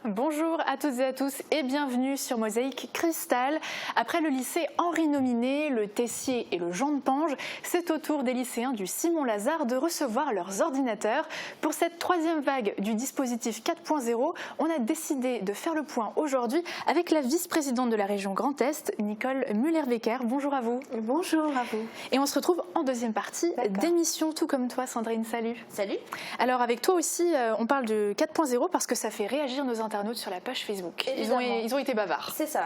Bonjour à toutes et à tous et bienvenue sur Mosaïque Cristal. Après le lycée Henri Nominé, le Tessier et le Jean de Pange, c'est au tour des lycéens du Simon-Lazare de recevoir leurs ordinateurs. Pour cette troisième vague du dispositif 4.0, on a décidé de faire le point aujourd'hui avec la vice-présidente de la région Grand Est, Nicole Müller-Becker. Bonjour à vous. Bonjour à vous. Et on se retrouve en deuxième partie d'émission, tout comme toi Sandrine, salut. Salut. Alors avec toi aussi, on parle de 4.0 parce que ça fait réagir nos internautes sur la page Facebook. Ils ont été bavards. C'est ça.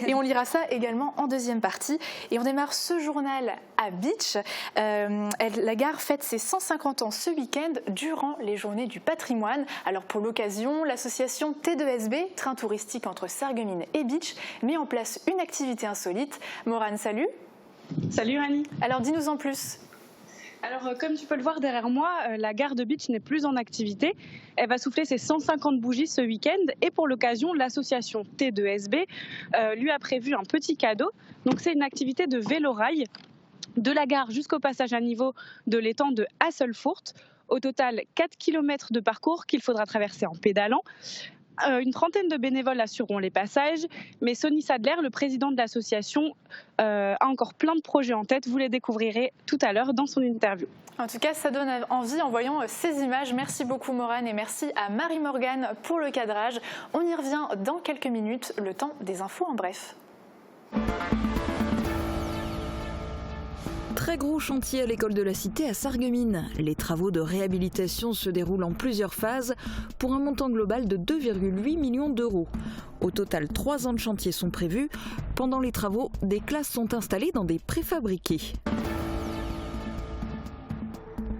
Et on lira ça également en deuxième partie. Et on démarre ce journal à Bitche. La gare fête ses 150 ans ce week-end durant les journées du patrimoine. Alors pour l'occasion, l'association T2SB, train touristique entre Sarreguemines et Bitche, met en place une activité insolite. Morane, salut. Salut Annie. Alors dis-nous en plus. Alors, comme tu peux le voir derrière moi, la gare de Bitche n'est plus en activité. Elle va souffler ses 150 bougies ce week-end et pour l'occasion, l'association T2SB lui a prévu un petit cadeau. Donc, c'est une activité de vélo-rail de la gare jusqu'au passage à niveau de l'étang de Hasselfurt. Au total, 4 km de parcours qu'il faudra traverser en pédalant. Une trentaine de bénévoles assureront les passages, mais Sonny Sadler, le président de l'association, a encore plein de projets en tête. Vous les découvrirez tout à l'heure dans son interview. En tout cas, ça donne envie en voyant ces images. Merci beaucoup Morane et merci à Marie-Morgane pour le cadrage. On y revient dans quelques minutes, le temps des infos en bref. Très gros chantier à l'école de la Cité à Sarreguemines. Les travaux de réhabilitation se déroulent en plusieurs phases pour un montant global de 2,8 millions d'euros. Au total, 3 ans de chantier sont prévus. Pendant les travaux, des classes sont installées dans des préfabriqués.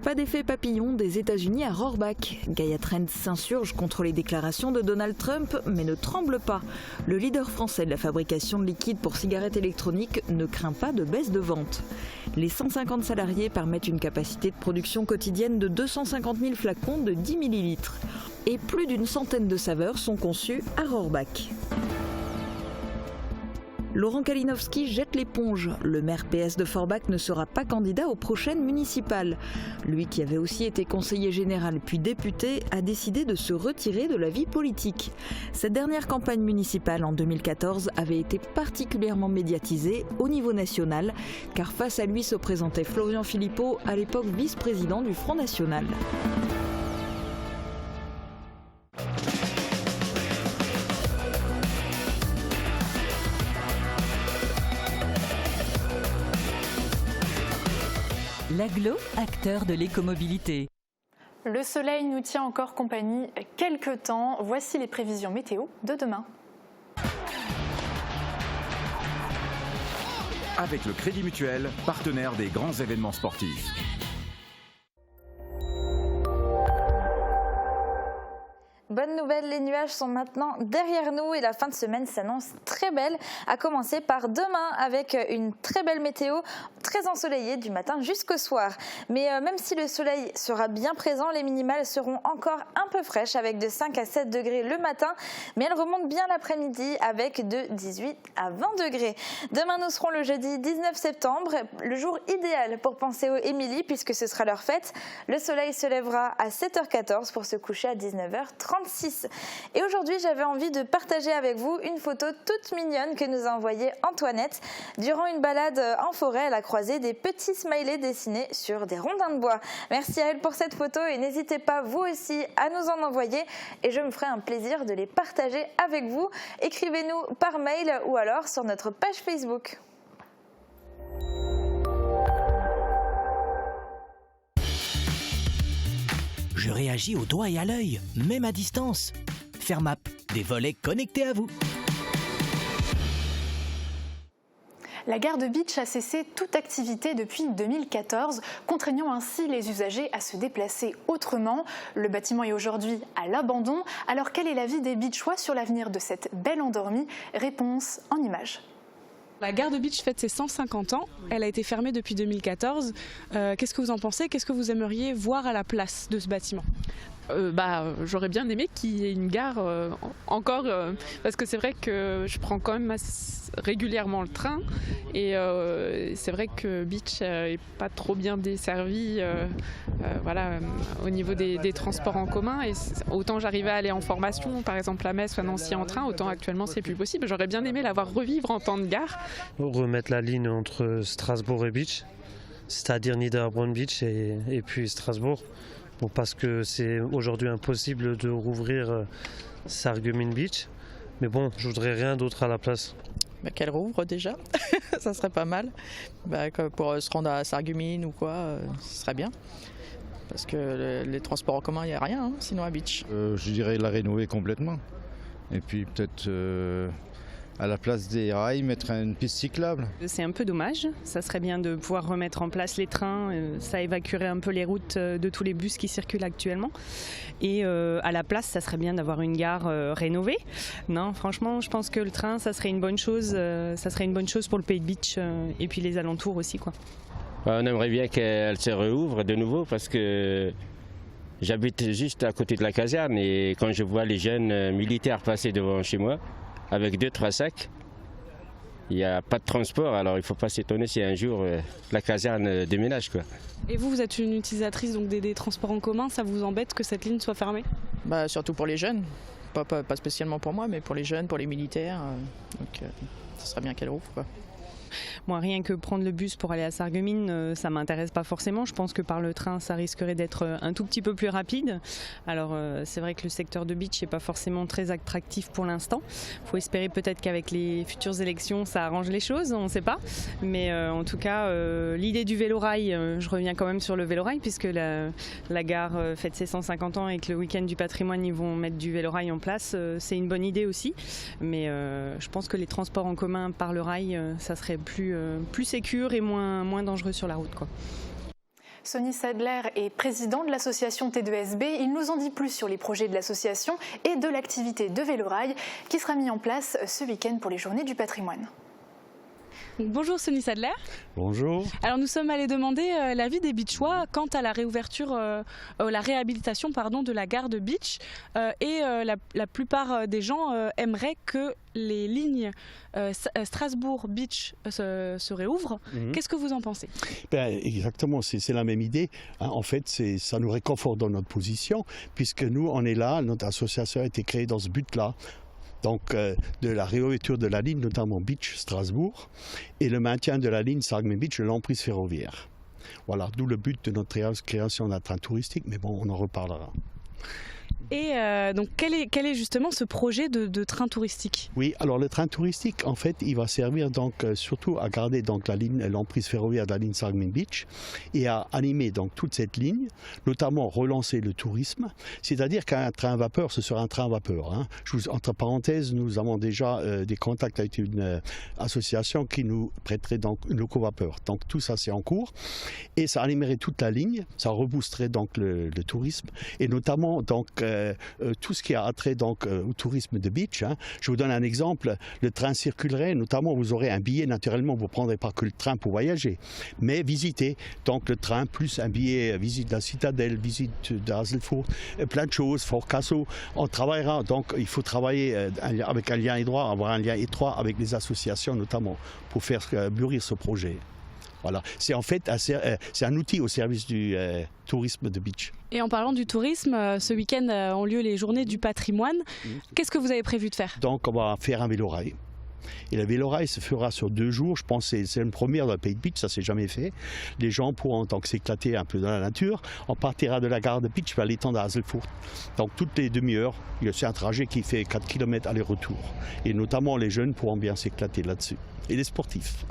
Pas d'effet papillon des États-Unis à Rohrbach. Gaia Trends s'insurge contre les déclarations de Donald Trump, mais ne tremble pas. Le leader français de la fabrication de liquide pour cigarettes électroniques ne craint pas de baisse de vente. Les 150 salariés permettent une capacité de production quotidienne de 250 000 flacons de 10 ml. Et plus d'une centaine de saveurs sont conçues à Rohrbach. Laurent Kalinowski jette l'éponge. Le maire PS de Forbach ne sera pas candidat aux prochaines municipales. Lui, qui avait aussi été conseiller général puis député, a décidé de se retirer de la vie politique. Cette dernière campagne municipale en 2014 avait été particulièrement médiatisée au niveau national, car face à lui se présentait Florian Philippot, à l'époque vice-président du Front National. L'Aglo, acteur de l'écomobilité. Le soleil nous tient encore compagnie quelques temps. Voici les prévisions météo de demain. Avec le Crédit Mutuel, partenaire des grands événements sportifs. Bonne nouvelle, les nuages sont maintenant derrière nous et la fin de semaine s'annonce très belle, à commencer par demain avec une très belle météo, très ensoleillée du matin jusqu'au soir. Mais même si le soleil sera bien présent, les minimales seront encore un peu fraîches avec de 5 à 7 degrés le matin, mais elles remontent bien l'après-midi avec de 18 à 20 degrés. Demain, nous serons le jeudi 19 septembre, le jour idéal pour penser aux Émilie puisque ce sera leur fête. Le soleil se lèvera à 7h14 pour se coucher à 19h30. Et aujourd'hui, j'avais envie de partager avec vous une photo toute mignonne que nous a envoyée Antoinette. Durant une balade en forêt, elle a croisé des petits smileys dessinés sur des rondins de bois. Merci à elle pour cette photo et n'hésitez pas vous aussi à nous en envoyer et je me ferai un plaisir de les partager avec vous. Écrivez-nous par mail ou alors sur notre page Facebook. Je réagis au doigt et à l'œil, même à distance. Fermap, des volets connectés à vous. La gare de Bitche a cessé toute activité depuis 2014, contraignant ainsi les usagers à se déplacer autrement. Le bâtiment est aujourd'hui à l'abandon. Alors quel est l'avis des Bitchois sur l'avenir de cette belle endormie? Réponse en images. La gare de Bitche fête ses 150 ans. Elle a été fermée depuis 2014. Qu'est-ce que vous en pensez? Qu'est-ce que vous aimeriez voir à la place de ce bâtiment? J'aurais bien aimé qu'il y ait une gare encore, parce que c'est vrai que je prends quand même régulièrement le train et c'est vrai que Beach est pas trop bien desservi au niveau des transports en commun, et autant j'arrivais à aller en formation par exemple à Metz ou à Nancy en train, autant actuellement c'est plus possible. J'aurais bien aimé la voir revivre en temps de gare. Remettre la ligne entre Strasbourg et Beach, c'est-à-dire Niederbronn Beach et puis Strasbourg. Bon, parce que c'est aujourd'hui impossible de rouvrir Sarreguemines Beach. Mais bon, je voudrais rien d'autre à la place. Qu'elle rouvre déjà, ça serait pas mal. Pour se rendre à Sarreguemines ou quoi, ce serait bien. Parce que les transports en commun, il n'y a rien, sinon à Beach. Je dirais la rénover complètement. Et puis peut-être à la place des rails, mettre une piste cyclable. C'est un peu dommage, ça serait bien de pouvoir remettre en place les trains, ça évacuerait un peu les routes de tous les bus qui circulent actuellement. Et à la place, ça serait bien d'avoir une gare rénovée. Non, franchement, je pense que le train, ça serait une bonne chose pour le Pays de Beach et puis les alentours aussi, quoi. On aimerait bien qu'elle se rouvre de nouveau parce que j'habite juste à côté de la caserne et quand je vois les jeunes militaires passer devant chez moi, avec 2-3 sacs, il n'y a pas de transport, alors il ne faut pas s'étonner si un jour la caserne déménage, quoi. Et vous êtes une utilisatrice donc des transports en commun, ça vous embête que cette ligne soit fermée ? Surtout pour les jeunes, pas spécialement pour moi, mais pour les jeunes, pour les militaires, ça serait bien qu'elle rouvre, quoi. Moi, rien que prendre le bus pour aller à Sarreguemines, ça m'intéresse pas forcément. Je pense que par le train, ça risquerait d'être un tout petit peu plus rapide. Alors, c'est vrai que le secteur de Beach n'est pas forcément très attractif pour l'instant. Il faut espérer peut-être qu'avec les futures élections, ça arrange les choses, on ne sait pas. Mais en tout cas, l'idée du vélorail, je reviens quand même sur le vélorail, puisque la gare fête ses 150 ans et que le week-end du patrimoine, ils vont mettre du vélorail en place. C'est une bonne idée aussi. Mais je pense que les transports en commun par le rail, ça serait plus sécure et moins dangereux sur la route, quoi. Sonny Sadler est président de l'association T2SB. Il nous en dit plus sur les projets de l'association et de l'activité de vélorail qui sera mis en place ce week-end pour les Journées du patrimoine. Bonjour Sonny Sadler. Bonjour. Alors nous sommes allés demander l'avis des Beachois quant à la réouverture, la réhabilitation de la gare de Beach la plupart des gens aimeraient que les lignes Strasbourg Beach se réouvrent. Qu'est-ce que vous en pensez ? Exactement, c'est la même idée. En fait, ça nous réconforte dans notre position puisque nous, on est là, notre association a été créée dans ce but-là. Donc de la réouverture de la ligne, notamment Beach-Strasbourg, et le maintien de la ligne Sarreguemines Beach de l'emprise ferroviaire. Voilà, d'où le but de notre création d'un train touristique, mais bon, on en reparlera. Et donc quel est justement ce projet de train touristique ? Oui, alors le train touristique, en fait, il va servir donc surtout à garder donc l'emprise ferroviaire de la ligne Sarreguemines Beach et à animer donc toute cette ligne, notamment relancer le tourisme. C'est-à-dire qu'un train à vapeur, ce sera un train à vapeur. Hein. Entre parenthèses, nous avons déjà des contacts avec une association qui nous prêterait donc une loco-vapeur. Donc tout ça, c'est en cours et ça animerait toute la ligne, ça reboosterait donc le tourisme et notamment donc tout ce qui a attrait donc au tourisme de Beach. Hein. Je vous donne un exemple, le train circulerait, notamment vous aurez un billet naturellement, vous ne prendrez pas que le train pour voyager, mais visiter donc le train plus un billet, visite de la citadelle, visite d'Haselfurt, plein de choses, Fort Cassel. On travaillera, donc il faut travailler avec un lien étroit, avoir un lien étroit avec les associations notamment pour faire mûrir ce projet. Voilà, c'est en fait c'est un outil au service du tourisme de Beach. Et en parlant du tourisme, ce week-end ont lieu les Journées du patrimoine. Qu'est-ce que vous avez prévu de faire ? Donc on va faire un vélorail. Et le vélorail se fera sur 2 jours. Je pense que c'est une première dans le Pays de Beach, ça s'est jamais fait. Les gens pourront donc s'éclater un peu dans la nature. On partira de la gare de Beach vers l'étang d'Haselfurt. Donc toutes les demi-heures, c'est un trajet qui fait 4 km aller-retour. Et notamment les jeunes pourront bien s'éclater là-dessus. Et les sportifs.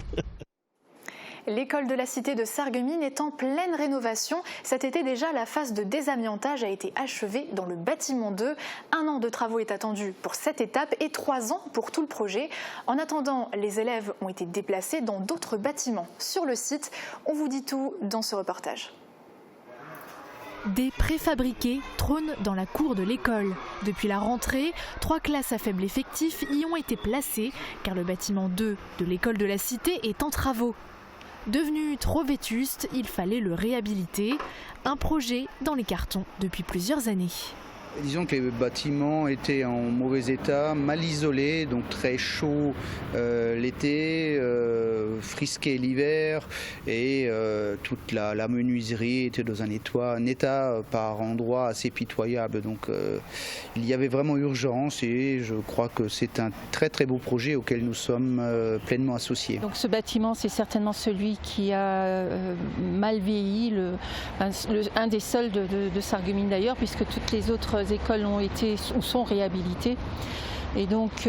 L'école de la cité de Sarreguemines est en pleine rénovation. Cet été déjà, la phase de désamiantage a été achevée dans le bâtiment 2. 1 an de travaux est attendu pour cette étape et 3 ans pour tout le projet. En attendant, les élèves ont été déplacés dans d'autres bâtiments sur le site. On vous dit tout dans ce reportage. Des préfabriqués trônent dans la cour de l'école. Depuis la rentrée, 3 classes à faible effectif y ont été placées car le bâtiment 2 de l'école de la cité est en travaux. Devenu trop vétuste, il fallait le réhabiliter. Un projet dans les cartons depuis plusieurs années. Disons que les bâtiments étaient en mauvais état, mal isolés, donc très chaud l'été, frisqué l'hiver, et toute la menuiserie était dans un état par endroits assez pitoyable. Donc il y avait vraiment urgence, et je crois que c'est un très très beau projet auquel nous sommes pleinement associés. Donc ce bâtiment, c'est certainement celui qui a mal vieilli, un des seuls de Sarreguemines d'ailleurs, puisque toutes les autres écoles ont été ou sont réhabilitées. Et donc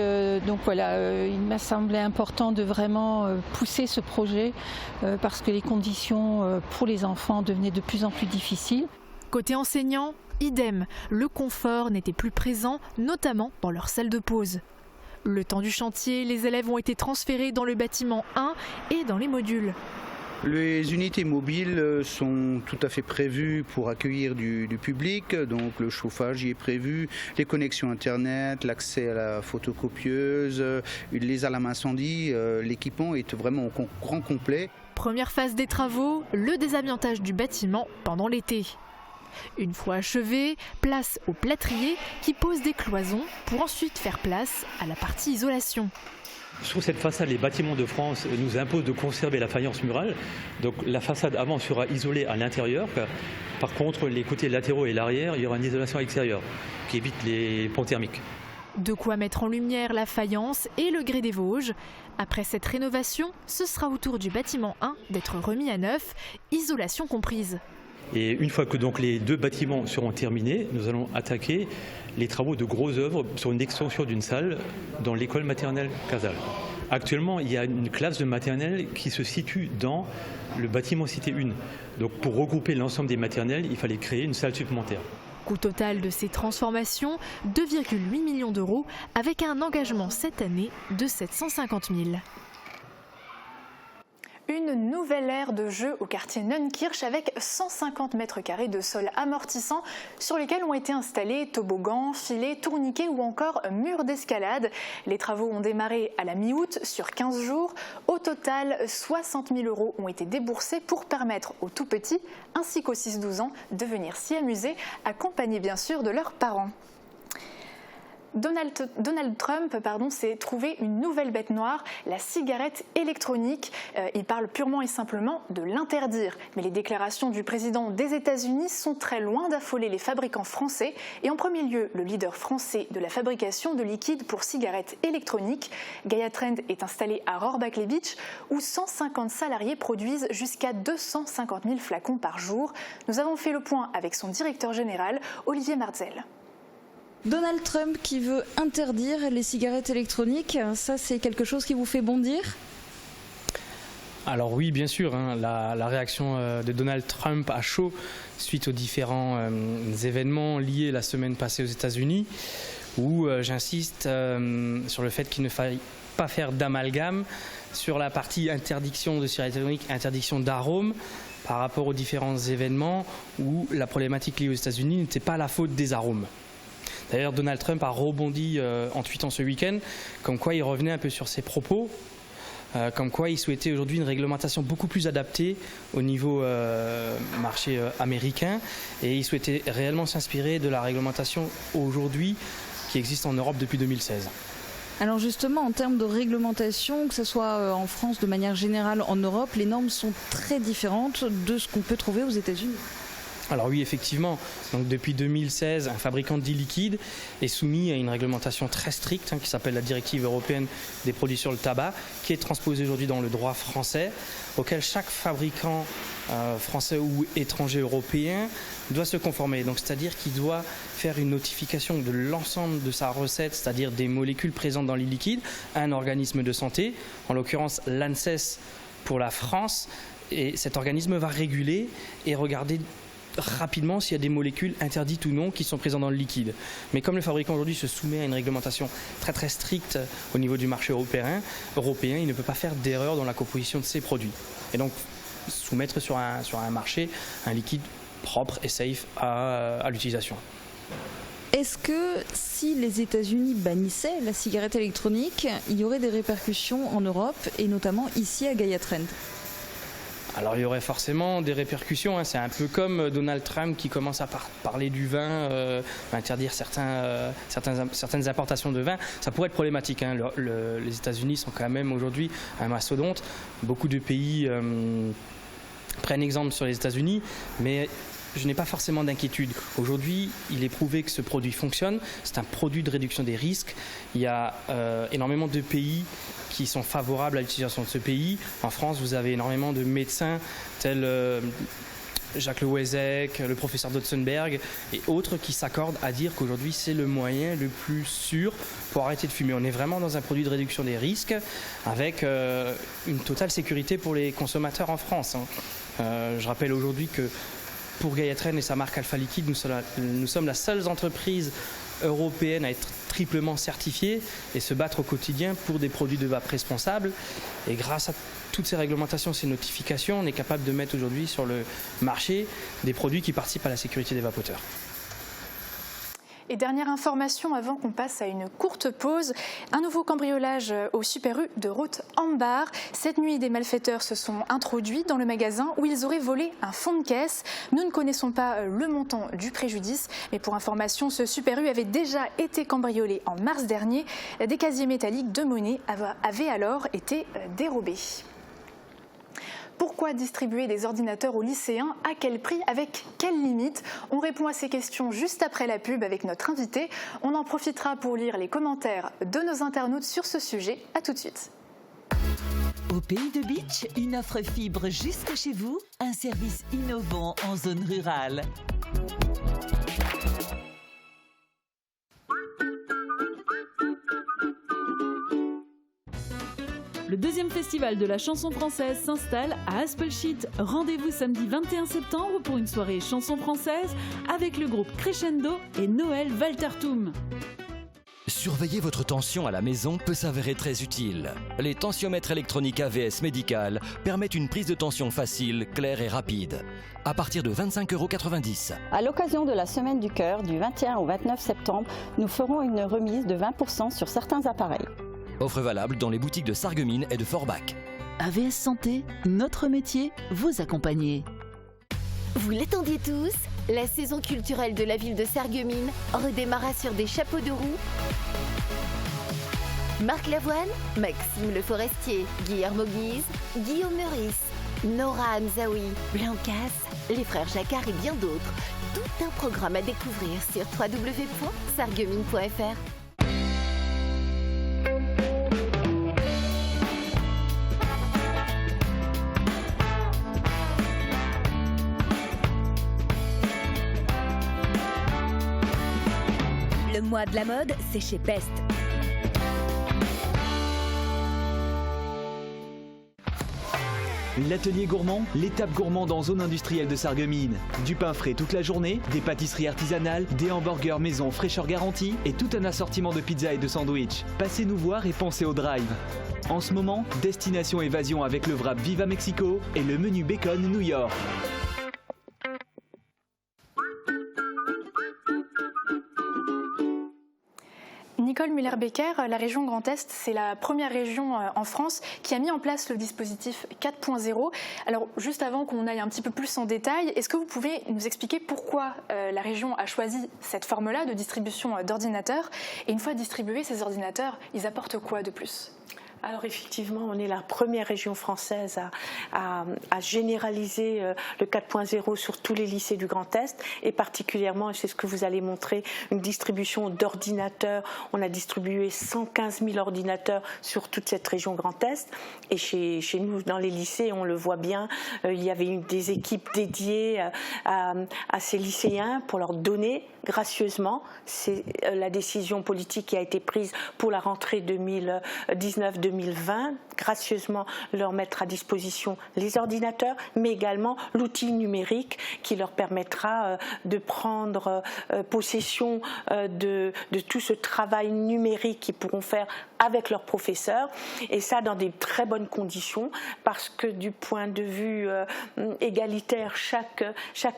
voilà, il m'a semblé important de vraiment pousser ce projet parce que les conditions pour les enfants devenaient de plus en plus difficiles. Côté enseignant, idem, le confort n'était plus présent, notamment dans leur salle de pause. Le temps du chantier, les élèves ont été transférés dans le bâtiment 1 et dans les modules. Les unités mobiles sont tout à fait prévues pour accueillir du public, donc le chauffage y est prévu, les connexions internet, l'accès à la photocopieuse, les alarmes incendie, l'équipement est vraiment au grand complet. Première phase des travaux, le désamiantage du bâtiment pendant l'été. Une fois achevé, place au plâtrier qui pose des cloisons pour ensuite faire place à la partie isolation. Sur cette façade, les bâtiments de France nous imposent de conserver la faïence murale. Donc la façade avant sera isolée à l'intérieur. Par contre, les côtés latéraux et l'arrière, il y aura une isolation extérieure qui évite les ponts thermiques. De quoi mettre en lumière la faïence et le grès des Vosges. Après cette rénovation, ce sera au tour du bâtiment 1 d'être remis à neuf, isolation comprise. Et une fois que donc les deux bâtiments seront terminés, nous allons attaquer les travaux de grosses œuvres sur une extension d'une salle dans l'école maternelle Casal. Actuellement, il y a une classe de maternelle qui se situe dans le bâtiment Cité 1. Donc pour regrouper l'ensemble des maternelles, il fallait créer une salle supplémentaire. Coût total de ces transformations, 2,8 millions d'euros, avec un engagement cette année de 750 000. Une nouvelle aire de jeu au quartier Neunkirch avec 150 mètres carrés de sol amortissant sur lesquels ont été installés toboggans, filets, tourniquets ou encore murs d'escalade. Les travaux ont démarré à la mi-août sur 15 jours. Au total, 60 000 euros ont été déboursés pour permettre aux tout petits ainsi qu'aux 6-12 ans de venir s'y amuser, accompagnés bien sûr de leurs parents. Donald Trump s'est trouvé une nouvelle bête noire, la cigarette électronique. Il parle purement et simplement de l'interdire. Mais les déclarations du président des États-Unis sont très loin d'affoler les fabricants français. Et en premier lieu, le leader français de la fabrication de liquide pour cigarettes électroniques. Gaia Trend est installé à Rohrbach-les-Bitches où 150 salariés produisent jusqu'à 250 000 flacons par jour. Nous avons fait le point avec son directeur général, Olivier Marzel. Donald Trump qui veut interdire les cigarettes électroniques, ça c'est quelque chose qui vous fait bondir ? Alors oui, bien sûr, la réaction de Donald Trump à chaud suite aux différents événements liés la semaine passée aux États-Unis, où j'insiste sur le fait qu'il ne faille pas faire d'amalgame sur la partie interdiction de cigarettes électroniques, interdiction d'arômes, par rapport aux différents événements où la problématique liée aux États-Unis n'était pas la faute des arômes. D'ailleurs, Donald Trump a rebondi en tweetant ce week-end, comme quoi il revenait un peu sur ses propos, comme quoi il souhaitait aujourd'hui une réglementation beaucoup plus adaptée au niveau marché américain, et il souhaitait réellement s'inspirer de la réglementation aujourd'hui qui existe en Europe depuis 2016. Alors justement, en termes de réglementation, que ce soit en France de manière générale, en Europe, les normes sont très différentes de ce qu'on peut trouver aux États-Unis. Alors oui, effectivement, donc depuis 2016, un fabricant de liquide est soumis à une réglementation très stricte qui s'appelle la directive européenne des produits sur le tabac, qui est transposée aujourd'hui dans le droit français, auquel chaque fabricant français ou étranger européen doit se conformer. Donc c'est-à-dire qu'il doit faire une notification de l'ensemble de sa recette, c'est-à-dire des molécules présentes dans les liquides, à un organisme de santé, en l'occurrence l'ANSES pour la France, et cet organisme va réguler et regarder rapidement s'il y a des molécules interdites ou non qui sont présentes dans le liquide. Mais comme le fabricant aujourd'hui se soumet à une réglementation très très stricte au niveau du marché européen, il ne peut pas faire d'erreur dans la composition de ses produits. Et donc soumettre sur un marché un liquide propre et safe à l'utilisation. Est-ce que si les États-Unis bannissaient la cigarette électronique, il y aurait des répercussions en Europe et notamment ici à Gaia Trend ? Alors il y aurait forcément des répercussions, hein. C'est un peu comme Donald Trump qui commence à parler du vin, interdire certaines importations de vin. Ça pourrait être problématique, hein. Les États-Unis sont quand même aujourd'hui un mastodonte. Beaucoup de pays prennent exemple sur les États-Unis, mais je n'ai pas forcément d'inquiétude. Aujourd'hui, il est prouvé que ce produit fonctionne. C'est un produit de réduction des risques. Il y a énormément de pays qui sont favorables à l'utilisation de ce pays. En France, vous avez énormément de médecins tels Jacques Le Wezek, le professeur Dotzenberg et autres qui s'accordent à dire qu'aujourd'hui c'est le moyen le plus sûr pour arrêter de fumer. On est vraiment dans un produit de réduction des risques avec une totale sécurité pour les consommateurs en France, hein. Je rappelle aujourd'hui que pour Gayatren et sa marque Alpha Liquide, nous sommes la seule entreprise européenne à être triplement certifiée et se battre au quotidien pour des produits de vape responsables. Et grâce à toutes ces réglementations, ces notifications, on est capable de mettre aujourd'hui sur le marché des produits qui participent à la sécurité des vapoteurs. Et dernière information avant qu'on passe à une courte pause, un nouveau cambriolage au Super U de Roth-en-Bar. Cette nuit, des malfaiteurs se sont introduits dans le magasin où ils auraient volé un fond de caisse. Nous ne connaissons pas le montant du préjudice, mais pour information, ce Super U avait déjà été cambriolé en mars dernier. Des casiers métalliques de monnaie avaient alors été dérobés. Pourquoi distribuer des ordinateurs aux lycéens? À quel prix? Avec quelles limites? On répond à ces questions juste après la pub avec notre invité. On en profitera pour lire les commentaires de nos internautes sur ce sujet. À tout de suite. Au pays de Beach, une offre fibre jusque chez vous, un service innovant en zone rurale. Le deuxième festival de la chanson française s'installe à Aspelshit. Rendez-vous samedi 21 septembre pour une soirée chanson française avec le groupe Crescendo et Noël Waltertum. Surveiller votre tension à la maison peut s'avérer très utile. Les tensiomètres électroniques AVS Médical permettent une prise de tension facile, claire et rapide. À partir de 25,90 €. À l'occasion de la Semaine du Cœur du 21 au 29 septembre, nous ferons une remise de 20% sur certains appareils. Offre valable dans les boutiques de Sarreguemines et de Forbach. AVS Santé, notre métier, vous accompagner. Vous l'attendiez tous? La saison culturelle de la ville de Sarreguemines redémarra sur des chapeaux de roue. Marc Lavoine, Maxime Le Forestier, Guillermo Guise, Guillaume Meurice, Nora Hamzaoui, Blancas, les frères Jacquard et bien d'autres. Tout un programme à découvrir sur www.sarreguemines.fr. Le mois de la mode, c'est chez Pest. L'atelier gourmand, l'étape gourmande en zone industrielle de Sarreguemines. Du pain frais toute la journée, des pâtisseries artisanales, des hamburgers maison fraîcheur garantie et tout un assortiment de pizzas et de sandwichs. Passez nous voir et pensez au drive. En ce moment, destination évasion avec le wrap Viva Mexico et le menu bacon New York. Nicole Müller-Becker, la région Grand Est, c'est la première région en France qui a mis en place le dispositif 4.0. Alors, juste avant qu'on aille un petit peu plus en détail, est-ce que vous pouvez nous expliquer pourquoi la région a choisi cette forme-là de distribution d'ordinateurs? Et une fois distribués, ces ordinateurs, ils apportent quoi de plus? Alors effectivement, on est la première région française à généraliser le 4.0 sur tous les lycées du Grand Est et particulièrement, et c'est ce que vous allez montrer, une distribution d'ordinateurs. On a distribué 115 000 ordinateurs sur toute cette région Grand Est et chez nous, dans les lycées, on le voit bien, il y avait des équipes dédiées à ces lycéens pour leur donner gracieusement. C'est la décision politique qui a été prise pour la rentrée 2019-2020, gracieusement leur mettre à disposition les ordinateurs, mais également l'outil numérique qui leur permettra de prendre possession de tout ce travail numérique qu'ils pourront faire avec leurs professeurs, et ça dans des très bonnes conditions, parce que du point de vue égalitaire, chaque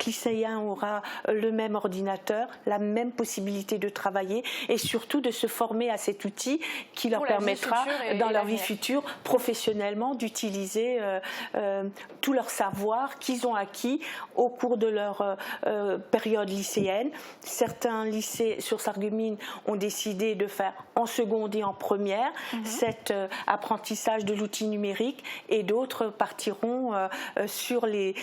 lycéen aura le même ordinateur, la même possibilité de travailler et surtout de se former à cet outil qui leur permettra dans leur leur vie future, professionnellement, d'utiliser tout leur savoir qu'ils ont acquis au cours de leur période lycéenne. Certains lycées sur Sarreguemines ont décidé de faire en seconde et en première cet apprentissage de l'outil numérique, et d'autres partiront sur les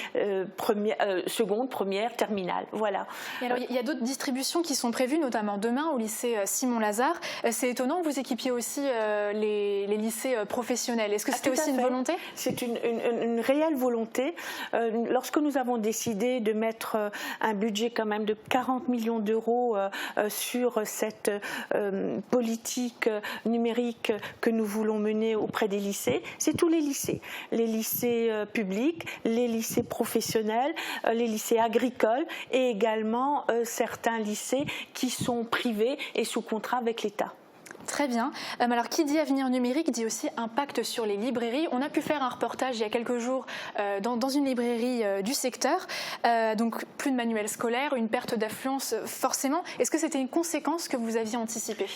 secondes, premières, terminales. Voilà. Et alors, il y a d'autres distributions qui sont prévues, notamment demain au lycée Simon-Lazare. C'est étonnant que vous équipiez aussi les lycées professionnels. Est-ce que c'était aussi une volonté? C'est une réelle volonté. Lorsque nous avons décidé de mettre un budget quand même de 40 millions d'euros sur cette politique numérique que nous voulons mener auprès des lycées, c'est tous les lycées publics, les lycées professionnels, les lycées agricoles et également certains lycées qui sont privés et sous contrat avec l'État. Très bien. Alors, qui dit avenir numérique dit aussi impact sur les librairies. On a pu faire un reportage il y a quelques jours dans une librairie du secteur. Donc, plus de manuels scolaires, une perte d'affluence forcément. Est-ce que c'était une conséquence que vous aviez anticipée?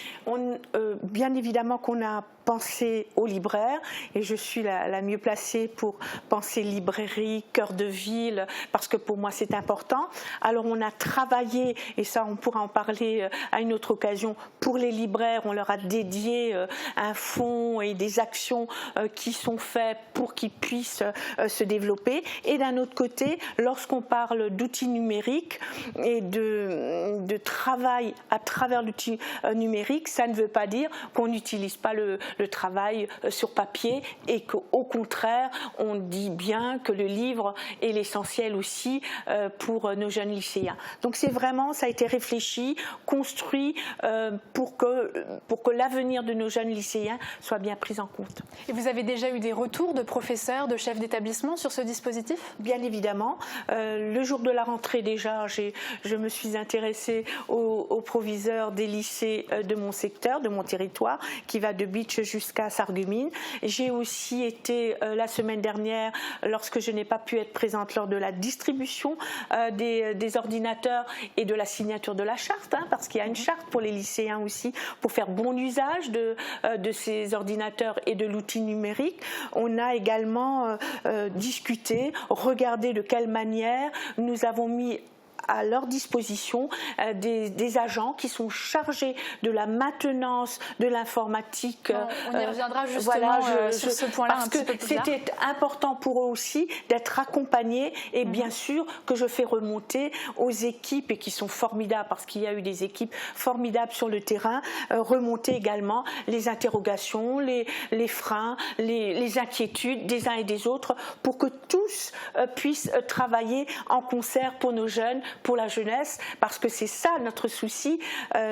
Bien évidemment qu'on a pensé aux libraires, et je suis la mieux placée pour penser librairie, cœur de ville, parce que pour moi c'est important. Alors on a travaillé, et ça on pourra en parler à une autre occasion, pour les libraires, on leur a dédié un fonds et des actions qui sont faites pour qu'ils puissent se développer. Et d'un autre côté, lorsqu'on parle d'outils numériques et de travail à travers l'outil numérique, ça ne veut pas dire qu'on n'utilise pas le travail sur papier, et qu'au contraire, on dit bien que le livre est l'essentiel aussi pour nos jeunes lycéens. Donc c'est vraiment, ça a été réfléchi, construit pour que l'avenir de nos jeunes lycéens soit bien pris en compte. Et vous avez déjà eu des retours de professeurs, de chefs d'établissement sur ce dispositif? Bien évidemment. Le jour de la rentrée déjà, je me suis intéressée aux proviseurs des lycées de mon secteur, de mon territoire, qui va de Bitche jusqu'à Sarreguemines. J'ai aussi été la semaine dernière, lorsque je n'ai pas pu être présente lors de la distribution des ordinateurs et de la signature de la charte, parce qu'il y a une charte pour les lycéens aussi, pour faire bon usage de ces ordinateurs et de l'outil numérique. On a également discuté, regardé de quelle manière nous avons mis à leur disposition des agents qui sont chargés de la maintenance de l'informatique. On y reviendra justement sur ce point-là un petit peu plus tard. C'était important pour eux aussi d'être accompagnés, et bien sûr que je fais remonter aux équipes, et qui sont formidables parce qu'il y a eu des équipes formidables sur le terrain, remonter également les interrogations, les freins, les inquiétudes des uns et des autres, pour que tous puissent travailler en concert pour nos jeunes, pour la jeunesse, parce que c'est ça notre souci,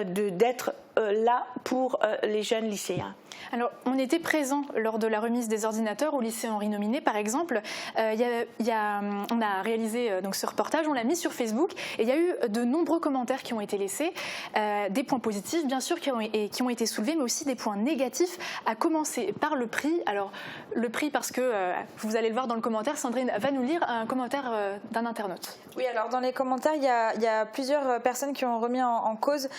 d'être là pour les jeunes lycéens. Alors, on était présent lors de la remise des ordinateurs au lycée Henri Nominé, par exemple. On a réalisé donc ce reportage, on l'a mis sur Facebook, et il y a eu de nombreux commentaires qui ont été laissés, des points positifs bien sûr qui ont été soulevés, mais aussi des points négatifs, à commencer par le prix. Alors, le prix, parce que vous allez le voir dans le commentaire, Sandrine va nous lire un commentaire d'un internaute. Oui, alors dans les commentaires, il y a plusieurs personnes qui ont remis en cause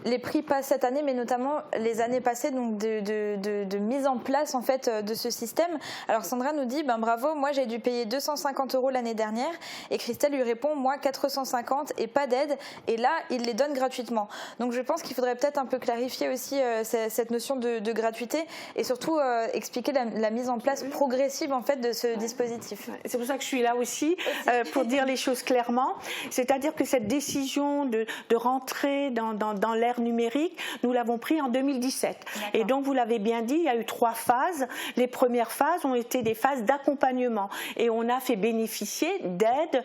les prix, pas cette année, mais notamment les années passées, donc de mise en place en fait de ce système. Alors Sandra nous dit bravo, moi j'ai dû payer 250 € l'année dernière, et Christelle lui répond moi 450 et pas d'aide, et là il les donne gratuitement. Donc je pense qu'il faudrait peut-être un peu clarifier aussi cette notion de gratuité, et surtout expliquer la mise en place progressive en fait de ce dispositif. C'est pour ça que je suis là aussi pour dire les choses clairement, c'est-à-dire que cette décision de rentrer dans l'ère numérique, nous l'avons pris en 2017. Et donc vous l'avez bien dit, il y a eu 3 phases. Les premières phases ont été des phases d'accompagnement, et on a fait bénéficier d'aide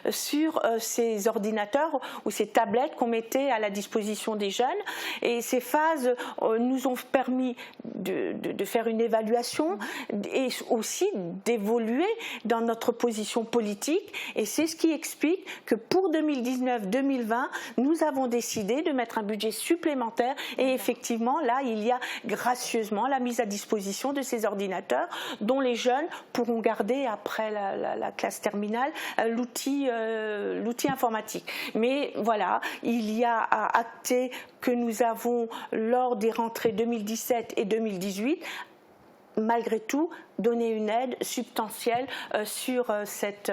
sur ces ordinateurs ou ces tablettes qu'on mettait à la disposition des jeunes. Et ces phases nous ont permis de faire une évaluation et aussi d'évoluer dans notre position politique. Et c'est ce qui explique que pour 2019-2020, nous avons décidé de mettre un budget supplémentaire, et effectivement là il y a gracieusement la mise à disposition de ces ordinateurs, dont les jeunes pourront garder après la classe terminale l'outil informatique. Mais voilà, il y a à acter que nous avons, lors des rentrées 2017 et 2018, malgré tout donner une aide substantielle sur cette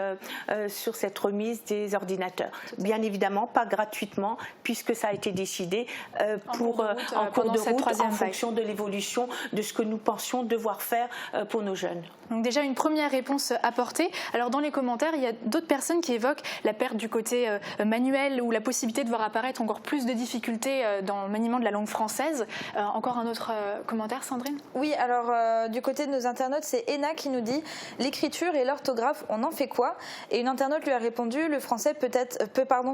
remise des ordinateurs. Bien évidemment, pas gratuitement, puisque ça a été décidé en cours de route en fonction de l'évolution de ce que nous pensions devoir faire pour nos jeunes. Donc déjà une première réponse apportée. Alors dans les commentaires, il y a d'autres personnes qui évoquent la perte du côté manuel ou la possibilité de voir apparaître encore plus de difficultés dans le maniement de la langue française. Encore un autre commentaire, Sandrine ? Oui, alors du côté de nos internautes, c'est Ena qui nous dit « L'écriture et l'orthographe, on en fait quoi ?» Et une internaute lui a répondu « Le français peut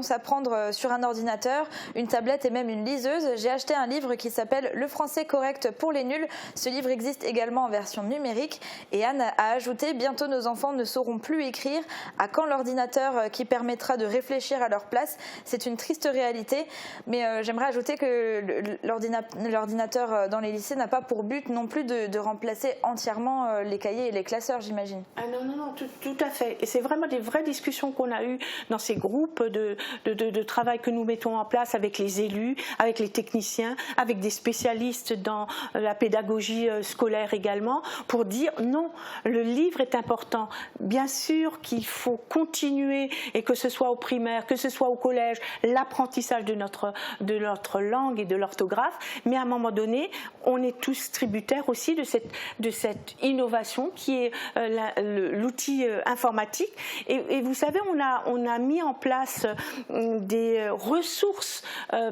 s'apprendre sur un ordinateur, une tablette et même une liseuse. J'ai acheté un livre qui s'appelle « Le français correct pour les nuls ». Ce livre existe également en version numérique. » Et Anne a ajouté « Bientôt nos enfants ne sauront plus écrire. À quand l'ordinateur qui permettra de réfléchir à leur place ? C'est une triste réalité. » Mais j'aimerais ajouter que l'ordinateur dans les lycées n'a pas pour but non plus de remplacer entièrement les cahiers et les classeurs, j'imagine. Ah non, tout à fait. Et c'est vraiment des vraies discussions qu'on a eues dans ces groupes de travail que nous mettons en place avec les élus, avec les techniciens, avec des spécialistes dans la pédagogie scolaire également, pour dire non, le livre est important. Bien sûr qu'il faut continuer, et que ce soit au primaire, que ce soit au collège, l'apprentissage de notre langue et de l'orthographe, mais à un moment donné, on est tous tributaires aussi de cette innovation qui est l'outil informatique. Et vous savez, on a mis en place des ressources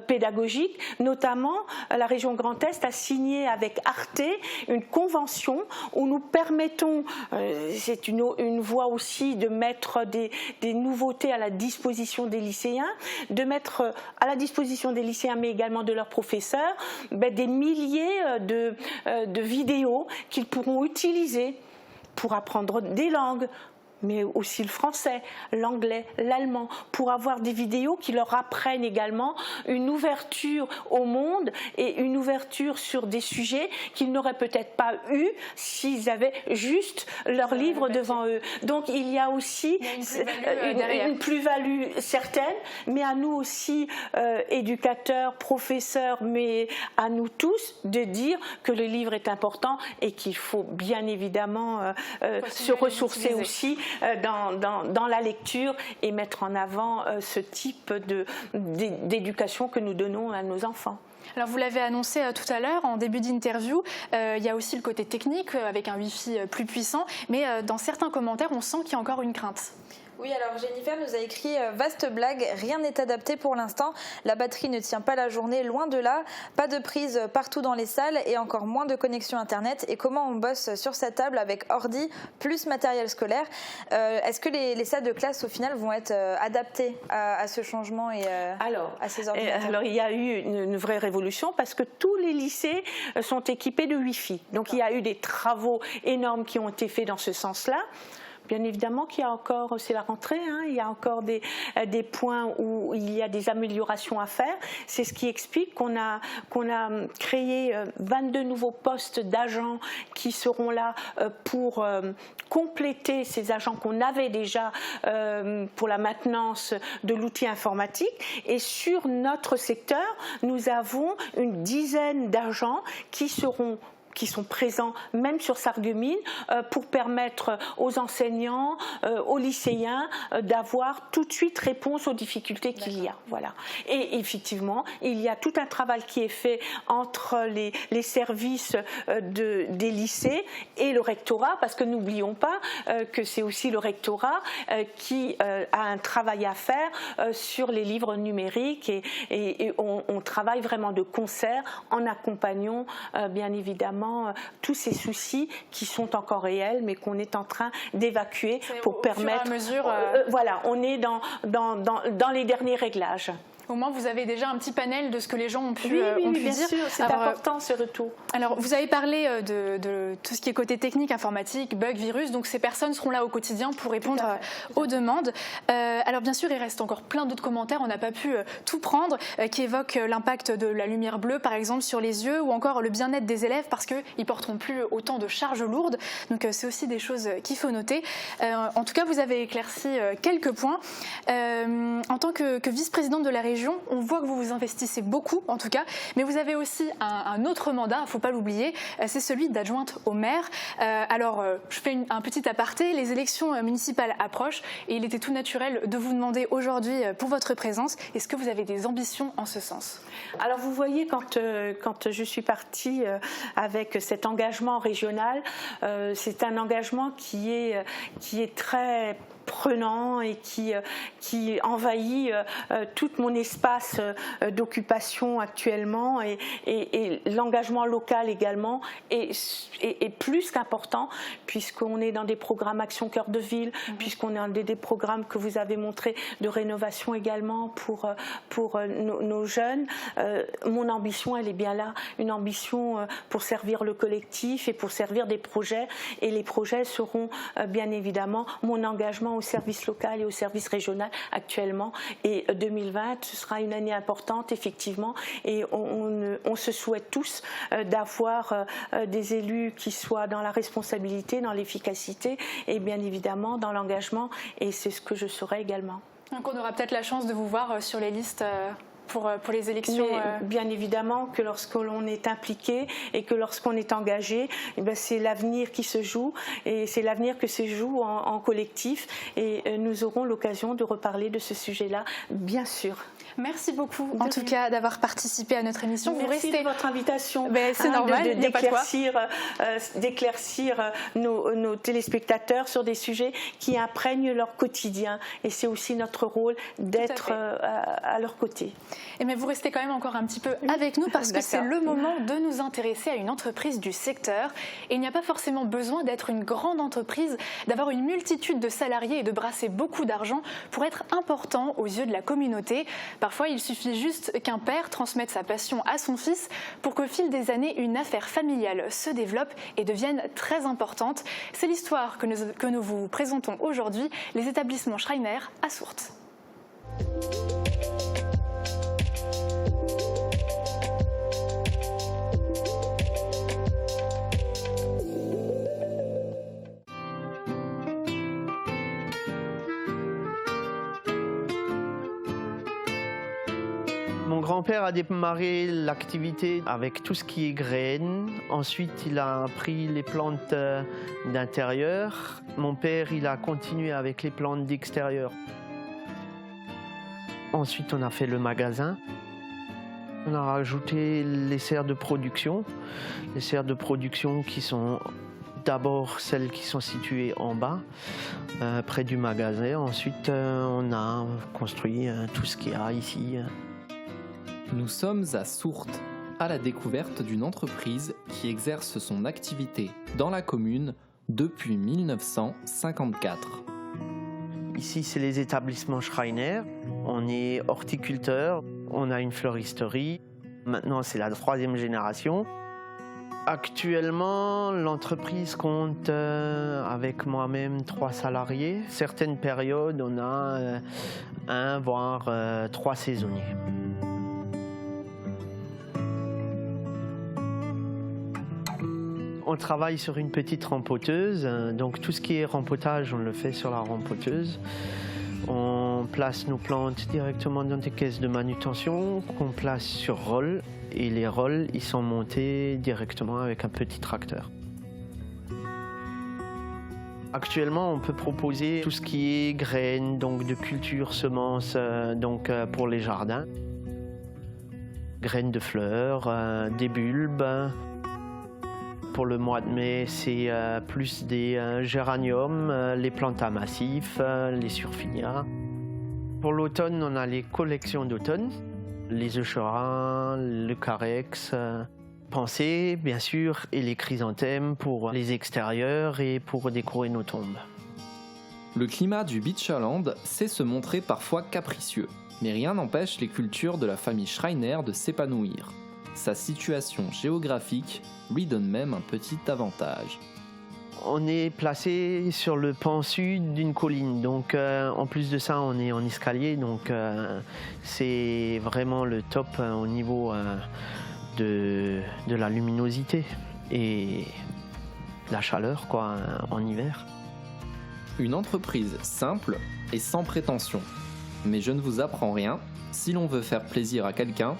pédagogiques, notamment la région Grand Est a signé avec Arte une convention où nous permettons, c'est une voie aussi de mettre des nouveautés à la disposition des lycéens, de mettre à la disposition des lycéens mais également de leurs professeurs des milliers de vidéos qu'ils pourront utiliser pour apprendre des langues, mais aussi le français, l'anglais, l'allemand, pour avoir des vidéos qui leur apprennent également une ouverture au monde et une ouverture sur des sujets qu'ils n'auraient peut-être pas eu s'ils avaient juste leur livre devant eux. Donc il y a aussi une plus-value certaine, mais à nous aussi, éducateurs, professeurs, mais à nous tous, de dire que le livre est important et qu'il faut bien évidemment se ressourcer aussi dans la lecture et mettre en avant ce type d'éducation que nous donnons à nos enfants. Alors vous l'avez annoncé tout à l'heure en début d'interview, il y a aussi le côté technique avec un Wi-Fi plus puissant, mais dans certains commentaires on sent qu'il y a encore une crainte. Oui, alors Jennifer nous a écrit « Vaste blague, rien n'est adapté pour l'instant. La batterie ne tient pas la journée, loin de là. Pas de prise partout dans les salles et encore moins de connexion Internet. Et comment on bosse sur sa table avec ordi plus matériel scolaire ?» Est-ce que les salles de classe, au final, vont être adaptées à ce changement et à ces ordinateurs ? Alors, il y a eu une vraie révolution parce que tous les lycées sont équipés de Wi-Fi. Donc, il y a eu des travaux énormes qui ont été faits dans ce sens-là. Bien évidemment qu'il y a encore, c'est la rentrée, il y a encore des points où il y a des améliorations à faire. C'est ce qui explique qu'on a créé 22 nouveaux postes d'agents qui seront là pour compléter ces agents qu'on avait déjà pour la maintenance de l'outil informatique. Et sur notre secteur, nous avons une dizaine d'agents qui sont présents même sur Sarreguemines pour permettre aux enseignants, aux lycéens d'avoir tout de suite réponse aux difficultés qu'il y a. Voilà. Et effectivement, il y a tout un travail qui est fait entre les services des lycées et le rectorat, parce que n'oublions pas que c'est aussi le rectorat qui a un travail à faire sur les livres numériques et on travaille vraiment de concert en accompagnant bien évidemment tous ces soucis qui sont encore réels mais qu'on est en train d'évacuer pour permettre... Fur et à mesure, voilà, on est dans les derniers réglages. Au moins, vous avez déjà un petit panel de ce que les gens ont pu, bien dire. Sûr, c'est important ce retour. Alors, vous avez parlé de tout ce qui est côté technique, informatique, bugs, virus. Donc, ces personnes seront là au quotidien pour répondre aux demandes. Alors, bien sûr, il reste encore plein d'autres commentaires. On n'a pas pu tout prendre, qui évoquent l'impact de la lumière bleue, par exemple, sur les yeux, ou encore le bien-être des élèves, parce qu'ils ne porteront plus autant de charges lourdes. Donc, c'est aussi des choses qu'il faut noter. En tout cas, vous avez éclairci quelques points. En tant que vice-présidente de la région, région. On voit que vous vous investissez beaucoup, en tout cas, mais vous avez aussi un autre mandat, il ne faut pas l'oublier, c'est celui d'adjointe au maire. Je fais un petit aparté, les élections municipales approchent et il était tout naturel de vous demander aujourd'hui pour votre présence, est-ce que vous avez des ambitions en ce sens? Alors vous voyez, quand je suis partie avec cet engagement régional, c'est un engagement qui est très prenant et qui envahit tout mon espace d'occupation actuellement et l'engagement local également est plus qu'important puisqu'on est dans des programmes Action Cœur de Ville, puisqu'on est dans des programmes que vous avez montrés de rénovation également pour nos jeunes. Mon ambition, elle est bien là, une ambition pour servir le collectif et pour servir des projets, et les projets seront bien évidemment mon engagement au service local et au service régional actuellement. Et 2020, ce sera une année importante, effectivement, et on se souhaite tous d'avoir des élus qui soient dans la responsabilité, dans l'efficacité et bien évidemment dans l'engagement, et c'est ce que je serai également. Donc on aura peut-être la chance de vous voir sur les listes pour les élections. Mais bien évidemment que lorsque l'on est impliqué et que lorsqu'on est engagé, c'est l'avenir qui se joue, et c'est l'avenir que se joue en collectif, et nous aurons l'occasion de reparler de ce sujet-là, bien sûr. Merci beaucoup, en tout cas, d'avoir participé à notre émission. Merci de votre invitation. C'est normal, d'éclaircir nos téléspectateurs sur des sujets qui imprègnent leur quotidien. Et c'est aussi notre rôle d'être à leur côté. Mais vous restez quand même encore un petit peu avec nous parce que c'est le moment de nous intéresser à une entreprise du secteur. Et il n'y a pas forcément besoin d'être une grande entreprise, d'avoir une multitude de salariés et de brasser beaucoup d'argent pour être important aux yeux de la communauté. Parfois, il suffit juste qu'un père transmette sa passion à son fils pour qu'au fil des années, une affaire familiale se développe et devienne très importante. C'est l'histoire que nous vous présentons aujourd'hui, les établissements Schreiner à Sourtes. Mon grand-père a démarré l'activité avec tout ce qui est graines. Ensuite, il a pris les plantes d'intérieur. Mon père, il a continué avec les plantes d'extérieur. Ensuite, on a fait le magasin. On a rajouté les serres de production. Les serres de production qui sont d'abord celles qui sont situées en bas, près du magasin. Ensuite, on a construit tout ce qu'il y a ici. Nous sommes à Sourtes, à la découverte d'une entreprise qui exerce son activité dans la commune depuis 1954. Ici, c'est les établissements Schreiner. On est horticulteur, on a une fleuristerie. Maintenant, c'est la 3e génération. Actuellement, l'entreprise compte avec moi-même 3 salariés. Certaines périodes, on a 1 voire 3 saisonniers. On travaille sur une petite rempoteuse, donc tout ce qui est rempotage, on le fait sur la rempoteuse. On place nos plantes directement dans des caisses de manutention qu'on place sur rôle, et les rôles, ils sont montés directement avec un petit tracteur. Actuellement, on peut proposer tout ce qui est graines, donc de culture, semences, donc pour les jardins. Graines de fleurs, des bulbes. Pour le mois de mai, c'est plus des géraniums, les plantas massifs, les surfinias. Pour l'automne, on a les collections d'automne, les eucherins, le carex, pensées, bien sûr, et les chrysanthèmes pour les extérieurs et pour décorer nos tombes. Le climat du Beacherland sait se montrer parfois capricieux, mais rien n'empêche les cultures de la famille Schreiner de s'épanouir. Sa situation géographique lui donne même un petit avantage. On est placé sur le pan sud d'une colline, donc en plus de ça on est en escalier, donc c'est vraiment le top au niveau de la luminosité et la chaleur quoi, en hiver. Une entreprise simple et sans prétention. Mais je ne vous apprends rien, Si l'on veut faire plaisir à quelqu'un,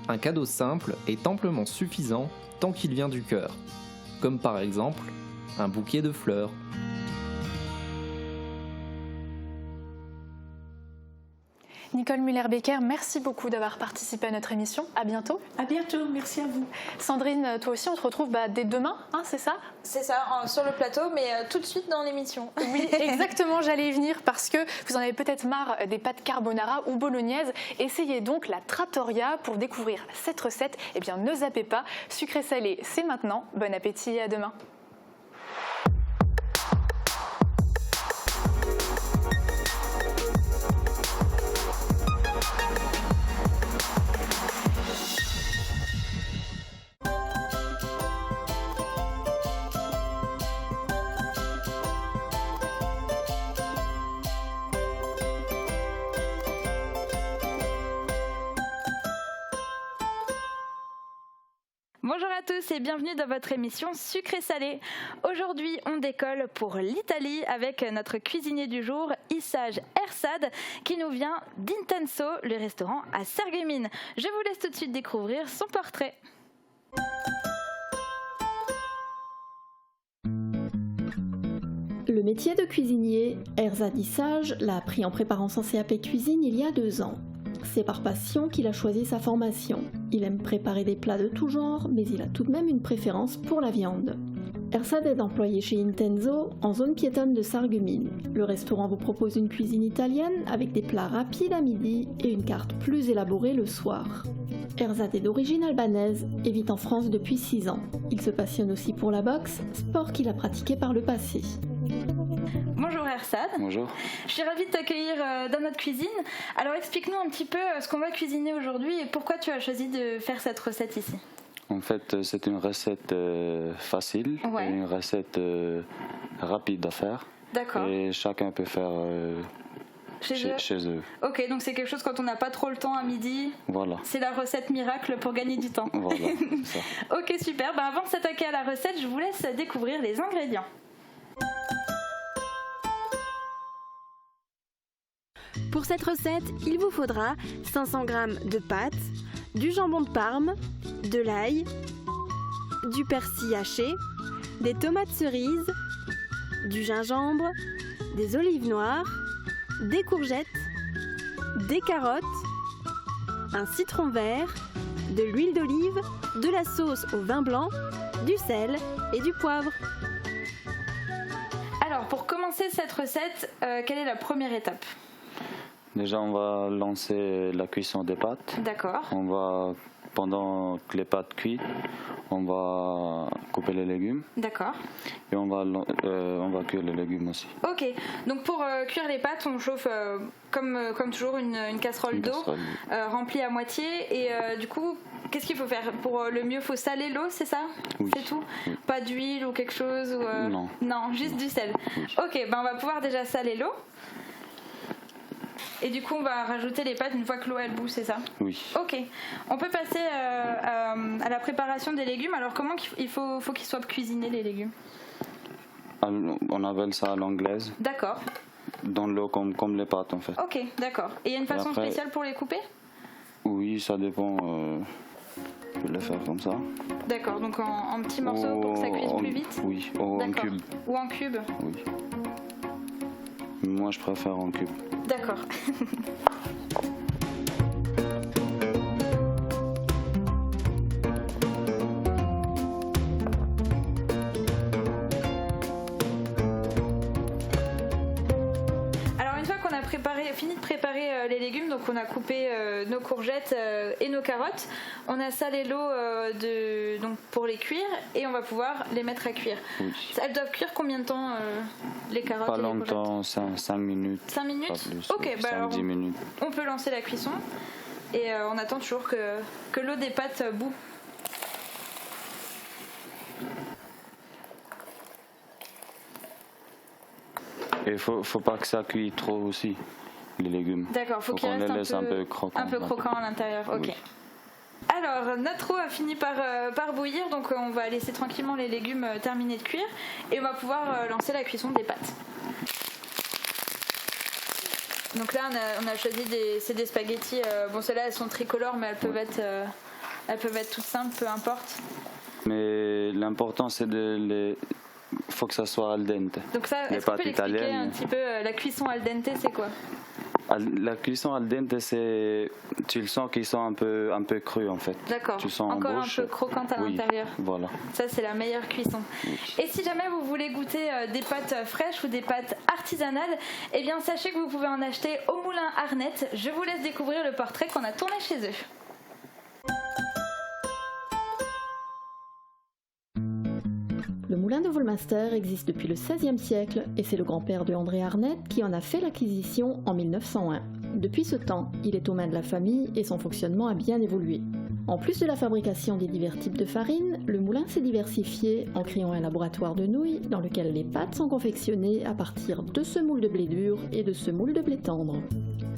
un cadeau simple est amplement suffisant tant qu'il vient du cœur, comme par exemple un bouquet de fleurs. Nicole Müller-Becker, merci beaucoup d'avoir participé à notre émission. À bientôt. À bientôt, merci à vous. Sandrine, toi aussi, on te retrouve dès demain, hein, c'est ça ? C'est ça, sur le plateau, mais tout de suite dans l'émission. Oui, exactement, j'allais y venir parce que vous en avez peut-être marre des pâtes carbonara ou bolognaises. Essayez donc la trattoria pour découvrir cette recette. Eh bien, ne zappez pas, sucré-salé, c'est maintenant. Bon appétit et à demain. Bonjour à tous et bienvenue dans votre émission Sucré-Salé. Aujourd'hui, on décolle pour l'Italie avec notre cuisinier du jour, Issaj Ersad, qui nous vient d'Intenso, le restaurant à Sarreguemines. Je vous laisse tout de suite découvrir son portrait. Le métier de cuisinier, Ersad Issaj l'a appris en préparant son CAP cuisine il y a 2 ans. C'est par passion qu'il a choisi sa formation. Il aime préparer des plats de tout genre, mais il a tout de même une préférence pour la viande. Ersad est employé chez Intenso, en zone piétonne de Sarreguemines. Le restaurant vous propose une cuisine italienne avec des plats rapides à midi et une carte plus élaborée le soir. Ersad est d'origine albanaise et vit en France depuis 6 ans. Il se passionne aussi pour la boxe, sport qu'il a pratiqué par le passé. Bonjour Ersad. Bonjour. Je suis ravie de t'accueillir dans notre cuisine. Alors explique-nous un petit peu ce qu'on va cuisiner aujourd'hui et pourquoi tu as choisi de faire cette recette ici. En fait, c'est une recette facile, et une recette rapide à faire. D'accord. Et chacun peut faire chez eux. Ok, donc c'est quelque chose quand on n'a pas trop le temps à midi. Voilà. C'est la recette miracle pour gagner du temps. Voilà, c'est ça. Ok, super. Avant de s'attaquer à la recette, je vous laisse découvrir les ingrédients. Pour cette recette, il vous faudra 500 g de pâtes, du jambon de Parme, de l'ail, du persil haché, des tomates cerises, du gingembre, des olives noires, des courgettes, des carottes, un citron vert, de l'huile d'olive, de la sauce au vin blanc, du sel et du poivre. Alors, pour commencer cette recette, quelle est la première étape ? Déjà, on va lancer la cuisson des pâtes. D'accord. Pendant que les pâtes cuisent, on va couper les légumes. D'accord. Et on va cuire les légumes aussi. Ok, donc pour cuire les pâtes, on chauffe comme toujours une casserole d'eau remplie à moitié. Et du coup, qu'est-ce qu'il faut faire ? Pour le mieux, il faut saler l'eau, c'est ça ? Oui. C'est tout ? Oui. Pas d'huile ou quelque chose ou, Non. Non, juste du sel. Oui. Ok, on va pouvoir déjà saler l'eau. Et du coup, on va rajouter les pâtes une fois que l'eau elle bout, c'est ça ? Oui. Ok. On peut passer à la préparation des légumes. Alors, comment il faut qu'ils soient cuisinés, les légumes ? On appelle ça à l'anglaise. D'accord. Dans l'eau comme les pâtes en fait. Ok, d'accord. Et il y a une façon spéciale pour les couper ? Oui, ça dépend. Je vais le faire comme ça. D'accord, donc en petits morceaux pour que ça cuise plus vite ? Oui, en cube. Ou en cube ? Oui. Moi, je préfère en cube. D'accord. Alors une fois qu'on a fini de préparer les légumes, donc on a coupé nos courgettes et nos carottes, on a salé l'eau donc pour les cuire et on va pouvoir les mettre à cuire. Oui. Elles doivent cuire combien de temps les carottes Pas et les longtemps, 5 minutes. 5 minutes ? Pas plus, Ok, 5-10 minutes. On peut lancer la cuisson et on attend toujours que l'eau des pâtes bout. Et faut pas que ça cuise trop aussi, les légumes. D'accord, faut qu'ils restent un peu croquants. Un peu croquants à l'intérieur, ok. Oui. Alors, notre eau a fini par bouillir, donc on va laisser tranquillement les légumes terminer de cuire et on va pouvoir lancer la cuisson des pâtes. Donc là, on a choisi c'est des spaghettis. Bon, celles-là, elles sont tricolores, mais elles peuvent être toutes simples, peu importe. Mais l'important, c'est faut que ça soit al dente. Donc ça, est-ce qu'on peut l'expliquer un petit peu? La cuisson al dente, c'est quoi? La cuisson al dente, tu le sens qu'ils sont un peu crus en fait. D'accord. Encore un peu croquante à l'intérieur. Voilà. Ça, c'est la meilleure cuisson. Oui. Et si jamais vous voulez goûter des pâtes fraîches ou des pâtes artisanales, eh bien sachez que vous pouvez en acheter au moulin Arnette. Je vous laisse découvrir le portrait qu'on a tourné chez eux. Le moulin de Volmaster existe depuis le XVIe siècle et c'est le grand-père de André Arnette qui en a fait l'acquisition en 1901. Depuis ce temps, il est aux mains de la famille et son fonctionnement a bien évolué. En plus de la fabrication des divers types de farine, le moulin s'est diversifié en créant un laboratoire de nouilles dans lequel les pâtes sont confectionnées à partir de semoule de blé dur et de semoule de blé tendre.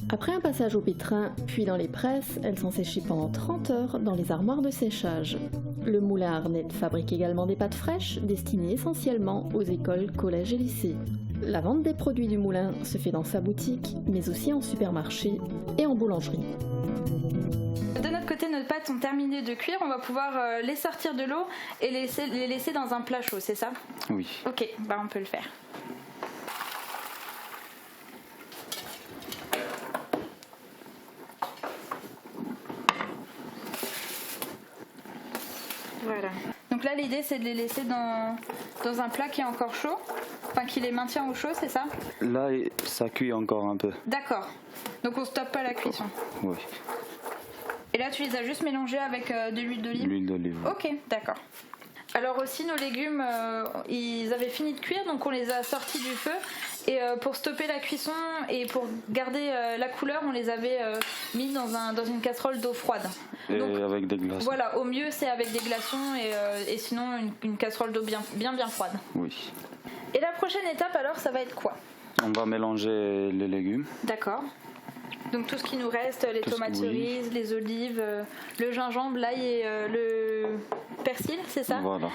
Après un passage au pétrin, puis dans les presses, elles sont séchées pendant 30 heures dans les armoires de séchage. Le moulin Arnette fabrique également des pâtes fraîches destinées essentiellement aux écoles, collèges et lycées. La vente des produits du moulin se fait dans sa boutique, mais aussi en supermarché et en boulangerie. De notre côté, nos pâtes sont terminées de cuire. On va pouvoir les sortir de l'eau et les laisser dans un plat chaud, c'est ça? Oui. Ok, on peut le faire. Voilà. Donc là, l'idée, c'est de les laisser dans un plat qui est encore chaud, enfin qui les maintient au chaud, c'est ça? Là, ça cuit encore un peu. D'accord. Donc on stoppe pas la cuisson. Oui. Et là, tu les as juste mélangés avec de l'huile d'olive? L'huile d'olive. Ok, d'accord. Alors aussi, nos légumes, ils avaient fini de cuire, donc on les a sortis du feu. Et pour stopper la cuisson et pour garder la couleur, on les avait mis dans une casserole d'eau froide. Et donc, avec des glaçons. Voilà, au mieux c'est avec des glaçons et sinon une casserole d'eau bien froide. Oui. Et la prochaine étape alors, ça va être quoi? On va mélanger les légumes. D'accord. Donc tout ce qui nous reste, les tomates cerises, les olives, le gingembre, l'ail et le persil, c'est ça? Voilà.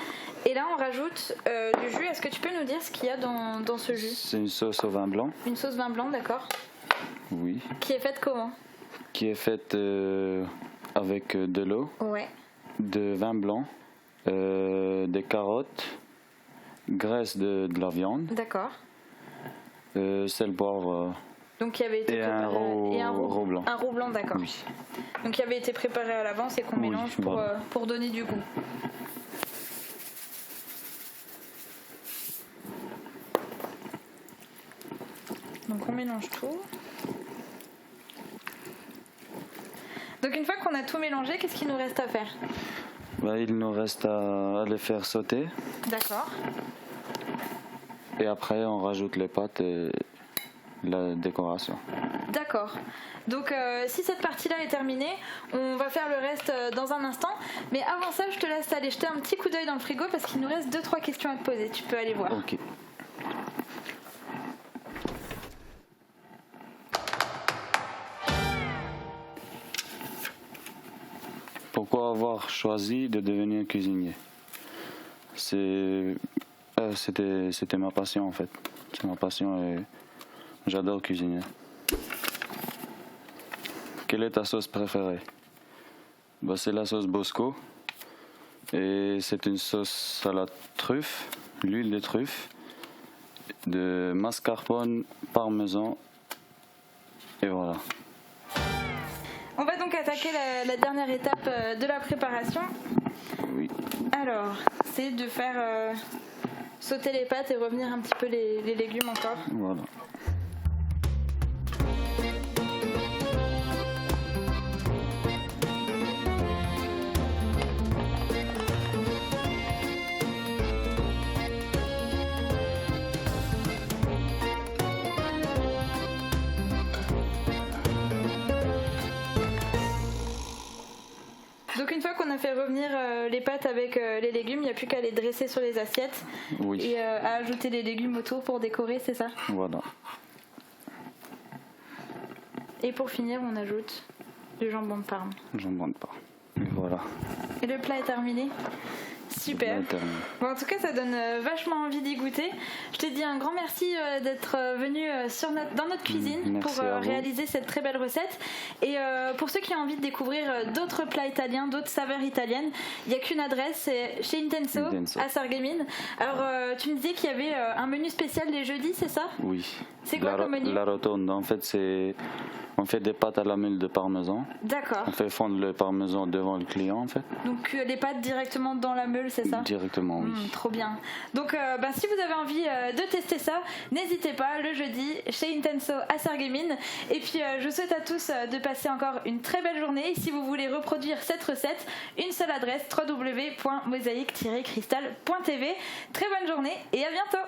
Et là on rajoute du jus. Est-ce que tu peux nous dire ce qu'il y a dans ce jus? C'est une sauce au vin blanc. Une sauce vin blanc, d'accord. Oui. Qui est faite comment? Qui est faite avec de l'eau, de vin blanc, des carottes, graisse de la viande. D'accord. Sel, poivre. Donc qui avait été préparé. Et un roux blanc. Un roux blanc, d'accord. Oui. Donc qui avait été préparé à l'avance et qu'on mélange pour donner du goût. Donc on mélange tout. Donc une fois qu'on a tout mélangé, qu'est-ce qu'il nous reste à faire? Il nous reste à les faire sauter. D'accord. Et après on rajoute les pâtes et la décoration. D'accord. Donc si cette partie-là est terminée, on va faire le reste dans un instant. Mais avant ça, je te laisse aller jeter un petit coup d'œil dans le frigo parce qu'il nous reste 2-3 questions à te poser. Tu peux aller voir. Ok. Pourquoi avoir choisi de devenir cuisinier? C'était ma passion en fait. C'est ma passion et j'adore cuisiner. Quelle est ta sauce préférée? C'est la sauce Bosco. Et c'est une sauce à la truffe, l'huile de truffe, de mascarpone, parmesan. Et voilà. On va donc attaquer la dernière étape de la préparation. Oui. Alors, c'est de faire sauter les pâtes et revenir un petit peu les légumes encore. Voilà. Donc une fois qu'on a fait revenir les pâtes avec les légumes, il n'y a plus qu'à les dresser sur les assiettes et à ajouter les légumes autour pour décorer, c'est ça? Voilà. Et pour finir, on ajoute du jambon de Parme. Jambon de Parme. Et voilà. Et le plat est terminé. Super. Bon, en tout cas, ça donne vachement envie d'y goûter. Je te dis un grand merci d'être venu dans notre cuisine pour réaliser cette très belle recette. Et pour ceux qui ont envie de découvrir d'autres plats italiens, d'autres saveurs italiennes, il n'y a qu'une adresse, c'est chez Intenso à Sarreguemines. Alors, tu me disais qu'il y avait un menu spécial les jeudis, c'est ça? Oui. C'est quoi comme menu? La rotonde, en fait, on fait des pâtes à la meule de parmesan. D'accord. On fait fondre le parmesan devant le client, en fait. Donc les pâtes directement dans la meule, c'est ça? Directement, oui. Trop bien. Donc si vous avez envie de tester ça, n'hésitez pas, le jeudi chez Intenso à Sarreguemines. Et puis je vous souhaite à tous de passer encore une très belle journée. Et si vous voulez reproduire cette recette, une seule adresse, www.mosaïque-cristal.tv. Très bonne journée et à bientôt.